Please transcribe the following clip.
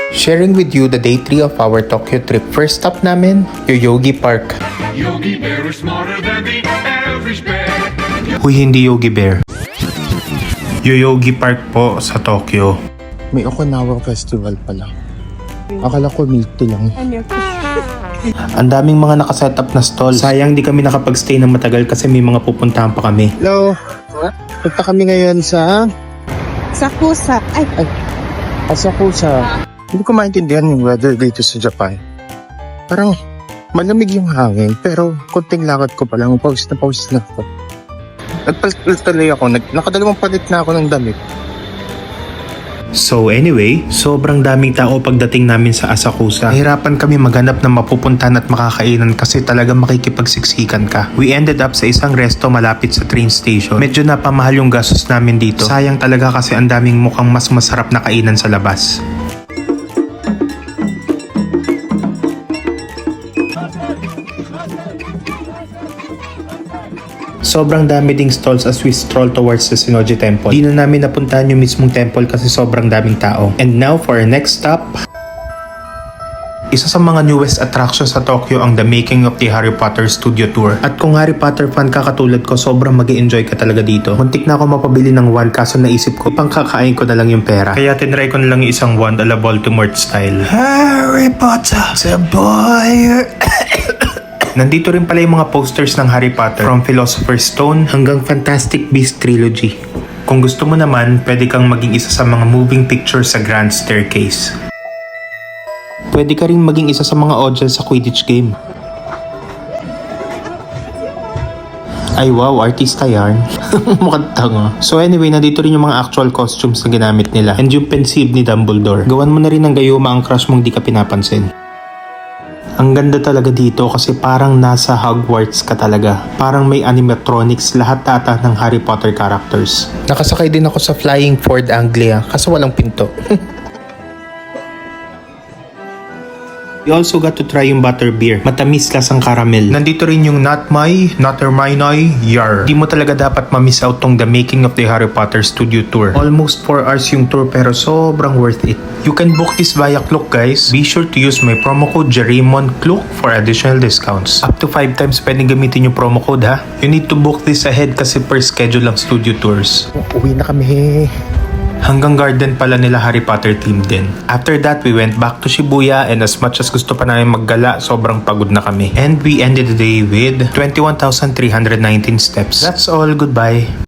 Sharing with you the day 3 of our Tokyo trip. First stop namin, Yoyogi Park. Yogi Bear is smarter than the average bear. Huy, hindi Yogi Bear. Yoyogi Park po sa Tokyo. May Okinawa Festival pala. Akala ko milk tea lang. Ang daming mga nakasetup na stalls. Sayang di kami nakapag-stay na matagal kasi may mga pupuntahan pa kami. Hello! Punta kami ngayon sa... Sakusa. Asakusa. Hindi ko maintindihan yung weather dito sa Japan. Parang malamig yung hangin pero konting lakad ko pa lang. Pause na ako. Nagpalit tuloy ako. Nakadalawang palit na ako ng damit. So anyway, sobrang daming tao pagdating namin sa Asakusa. Nahirapan kami maghanap ng mapupuntahan at makakainan kasi talagang makikipagsiksikan ka. We ended up sa isang resto malapit sa train station. Medyo napamahal yung gastos namin dito. Sayang talaga kasi ang daming mukhang mas masarap na kainan sa labas. Sobrang dami ding stalls as we stroll towards the Shinoji Temple. Di na namin napuntahan yung mismong temple kasi sobrang daming tao. And now for our next stop, isa sa mga newest attractions sa Tokyo ang The Making of the Harry Potter Studio Tour. At kung Harry Potter fan ka katulad ko, sobrang mag-i-enjoy ka talaga dito. Muntik na ako mapabili ng wand kaso naisip ko, pangkakain ko na lang yung pera. Kaya tinry ko na lang yung isang wand ala Voldemort style. Harry Potter, the boy... Nandito rin pala yung mga posters ng Harry Potter from Philosopher's Stone hanggang Fantastic Beasts Trilogy. Kung gusto mo naman, pwede kang maging isa sa mga moving pictures sa Grand Staircase. Pwede ka rin maging isa sa mga audience sa Quidditch game. Ay wow, artista yarn. Mukhang tanga. So anyway, nandito rin yung mga actual costumes na ginamit nila and yung pensive ni Dumbledore. Gawan mo na rin ng gayuma ang crush mong di ka pinapansin. Ang ganda talaga dito kasi parang nasa Hogwarts ka talaga. Parang may animatronics lahat ata ng Harry Potter characters. Nakasakay din ako sa Flying Ford Anglia kaso walang pinto. We also got to try yung butterbeer. Matamis lasang caramel. Nandito rin yung Not Hermione, Yar. Di mo talaga dapat ma-miss out tong The Making of the Harry Potter Studio Tour. Almost 4 hours yung tour pero sobrang worth it. You can book this via Klook guys. Be sure to use my promo code JERAYMONKLOOK for additional discounts. Up to 5 times pwedeng gamitin yung promo code ha. You need to book this ahead kasi per schedule lang studio tours. Uwi na kami. Hanggang garden pala nila Harry Potter team din. After that, we went back to Shibuya and as much as gusto pa namin maggala, sobrang pagod na kami. And we ended the day with 21,319 steps. That's all, goodbye.